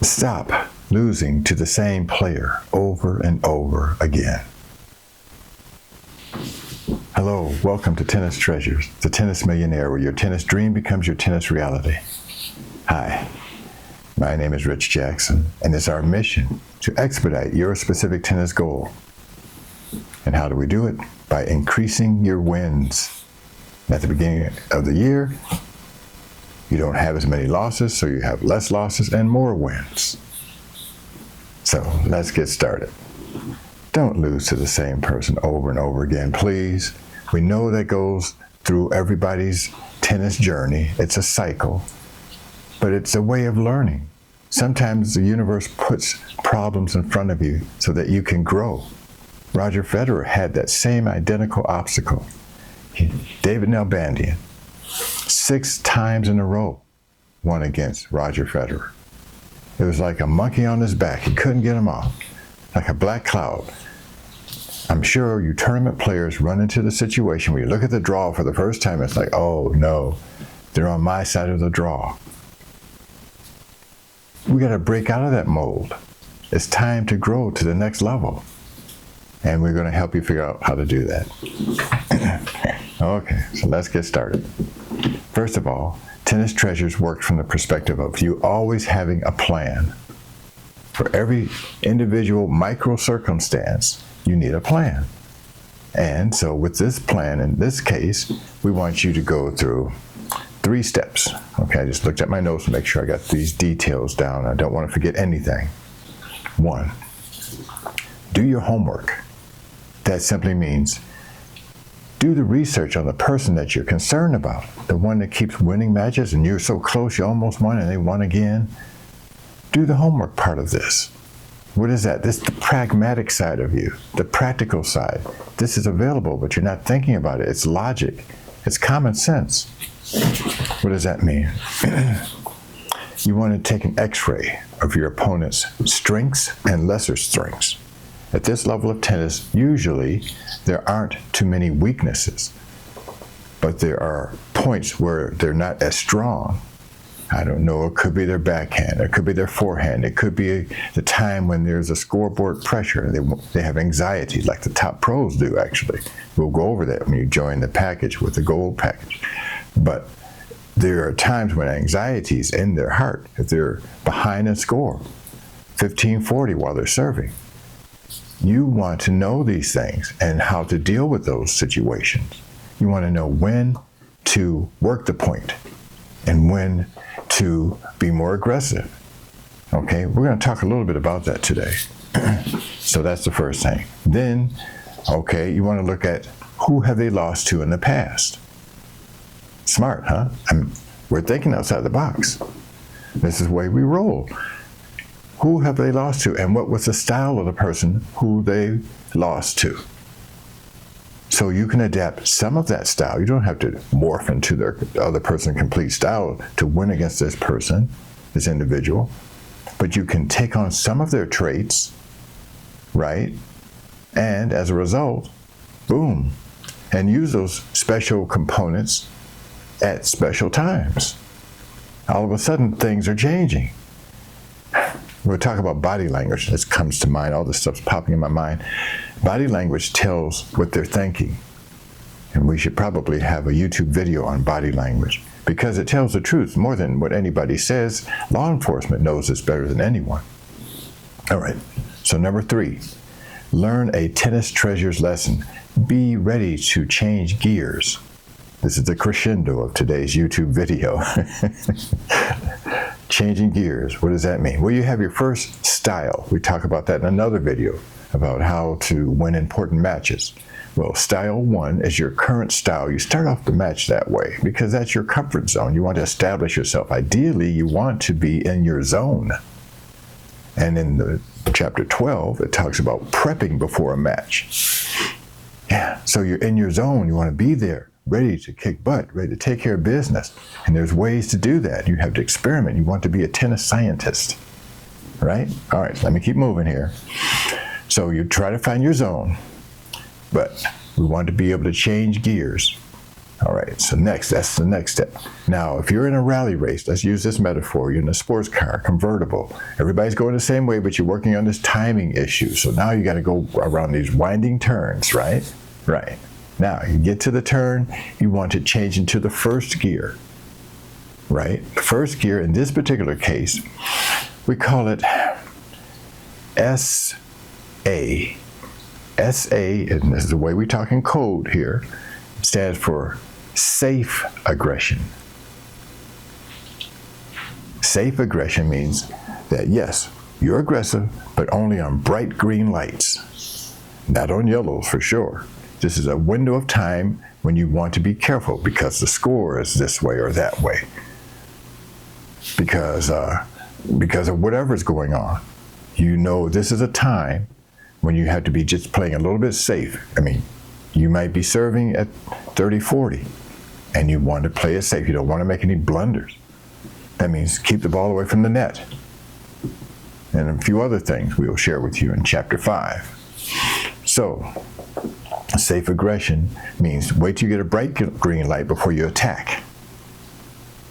Stop losing to the same player over and over again. Hello, welcome to Tennis Treasures, the Tennis Millionaire, where your tennis dream becomes your tennis reality. Hi, my name is Rich Jackson, and it's our mission to expedite your specific tennis goal. And how do we do it? By increasing your wins. At the beginning of the year, you don't have as many losses, so you have less losses and more wins. So let's get started. Don't lose to the same person over and over again, please. We know that goes through everybody's tennis journey. It's a cycle, but it's a way of learning. Sometimes the universe puts problems in front of you so that you can grow. Roger Federer had that same identical obstacle. David Nalbandian, 6 times in a row, won against Roger Federer. It was like a monkey on his back. He couldn't get him off, like a black cloud. I'm sure you tournament players run into the situation where you look at the draw for the first time, it's like, oh no, they're on my side of the draw. We got to break out of that mold. It's time to grow to the next level. And we're going to help you figure out how to do that. Okay, so let's get started. First of all, Tennis Treasures worked from the perspective of you always having a plan. For every individual micro circumstance, you need a plan. And so with this plan, in this case, we want you to go through 3 steps. Okay, I just looked at my notes to make sure I got these details down. I don't want to forget anything. 1, do your homework. That simply means do the research on the person that you're concerned about, the one that keeps winning matches and you're so close you almost won and they won again. Do the homework part of this. What is that? This is the pragmatic side of you, the practical side. This is available, but you're not thinking about it. It's logic. It's common sense. What does that mean? You want to take an x-ray of your opponent's strengths and lesser strengths. At this level of tennis, usually there aren't too many weaknesses, but there are points where they're not as strong. I don't know, it could be their backhand, it could be their forehand, it could be the time when there's a scoreboard pressure, they have anxiety like the top pros do actually. We'll go over that when you join the package with the gold package. But there are times when anxiety is in their heart, if they're behind in score, 15-40 while they're serving. You want to know these things and how to deal with those situations. You want to know when to work the point and when to be more aggressive. Okay, we're going to talk a little bit about that today. So that's the first thing. Then, okay, you want to look at who have they lost to in the past. Smart, huh? We're thinking outside the box. This is the way we roll. Who have they lost to, and what was the style of the person who they lost to? So you can adapt some of that style. You don't have to morph into the other person's complete style to win against this person, this individual, but you can take on some of their traits, right? And as a result, boom, and use those special components at special times. All of a sudden, things are changing. We'll talk about body language. This comes to mind. All this stuff's popping in my mind. Body language tells what they're thinking. And we should probably have a YouTube video on body language because it tells the truth more than what anybody says. Law enforcement knows this better than anyone. All right. So number 3, learn a Tennis Treasures lesson. Be ready to change gears. This is the crescendo of today's YouTube video. Changing gears, what does that mean? Well, you have your first style. We talk about that in another video about how to win important matches. Well, style 1 is your current style. You start off the match that way because that's your comfort zone. You want to establish yourself. Ideally, you want to be in your zone. And in the chapter 12, it talks about prepping before a match. Yeah, so you're in your zone. You want to be there, ready to kick butt, ready to take care of business. And there's ways to do that. You have to experiment. You want to be a tennis scientist, right? All right, let me keep moving here. So you try to find your zone, but we want to be able to change gears. All right, so that's the next step. Now, if you're in a rally race, let's use this metaphor. You're in a sports car, convertible. Everybody's going the same way, but you're working on this timing issue. So now you got to go around these winding turns, right? Right. Now, you get to the turn, you want to change into the first gear, right? The first gear, in this particular case, we call it SA. SA, and this is the way we talk in code here, stands for safe aggression. Safe aggression means that, yes, you're aggressive, but only on bright green lights, not on yellows for sure. This is a window of time when you want to be careful because the score is this way or that way. Because of whatever's going on. You know this is a time when you have to be just playing a little bit safe. I mean, you might be serving at 30-40 and you want to play it safe. You don't want to make any blunders. That means keep the ball away from the net. And a few other things we will share with you in chapter 5. So, safe aggression means wait till you get a bright green light before you attack.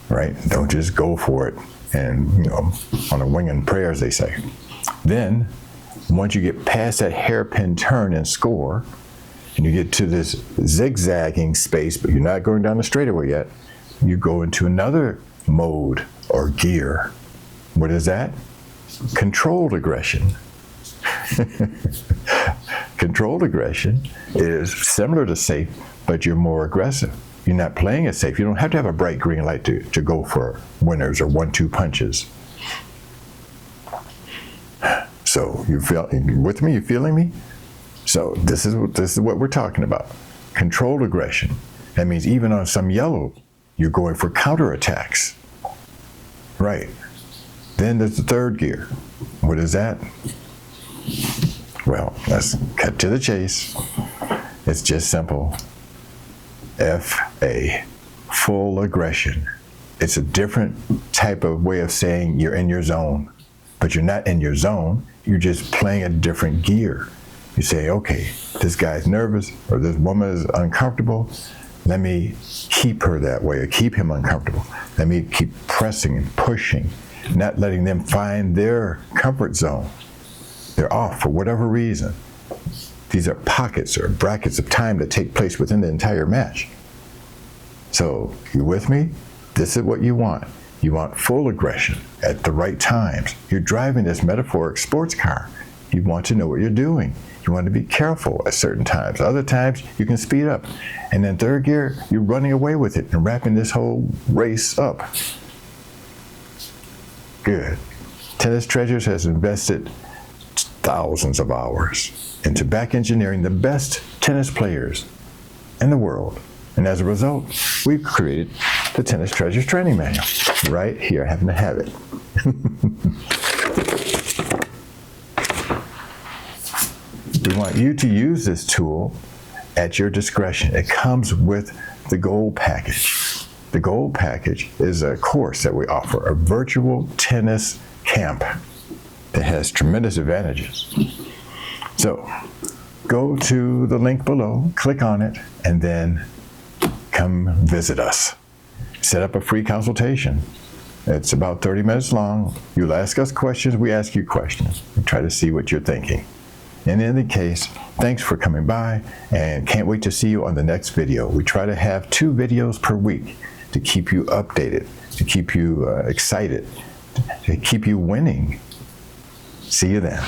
Right? Don't just go for it and, on a wing and prayer, as they say. Then, once you get past that hairpin turn and score, and you get to this zigzagging space, but you're not going down the straightaway yet, you go into another mode or gear. What is that? Controlled aggression. Controlled aggression is similar to safe, but you're more aggressive. You're not playing it safe. You don't have to have a bright green light to go for winners or 1-2 punches. So you with me? You feeling me? So this is what we're talking about. Controlled aggression. That means even on some yellow, you're going for counterattacks. Right. Then there's the third gear. What is that? Well, let's cut to the chase. It's just simple. FA, full aggression. It's a different type of way of saying you're in your zone. But you're not in your zone, you're just playing a different gear. You say, okay, this guy's nervous or this woman is uncomfortable. Let me keep her that way or keep him uncomfortable. Let me keep pressing and pushing, not letting them find their comfort zone. They're off for whatever reason. These are pockets or brackets of time that take place within the entire match. So, you with me? This is what you want. You want full aggression at the right times. You're driving this metaphoric sports car. You want to know what you're doing. You want to be careful at certain times. Other times, you can speed up. And then third gear, you're running away with it and wrapping this whole race up. Good. Tennis Treasures has invested thousands of hours into back engineering the best tennis players in the world. And as a result, we've created the Tennis Treasures Training Manual. Right here, I happen to have it. We want you to use this tool at your discretion. It comes with the Gold Package. The Gold Package is a course that we offer, a virtual tennis camp that has tremendous advantages. So, go to the link below, click on it, and then come visit us. Set up a free consultation. It's about 30 minutes long. You'll ask us questions, we ask you questions. We try to see what you're thinking. In any case, thanks for coming by and can't wait to see you on the next video. We try to have 2 videos per week to keep you updated, to keep you excited, to keep you winning. See you then.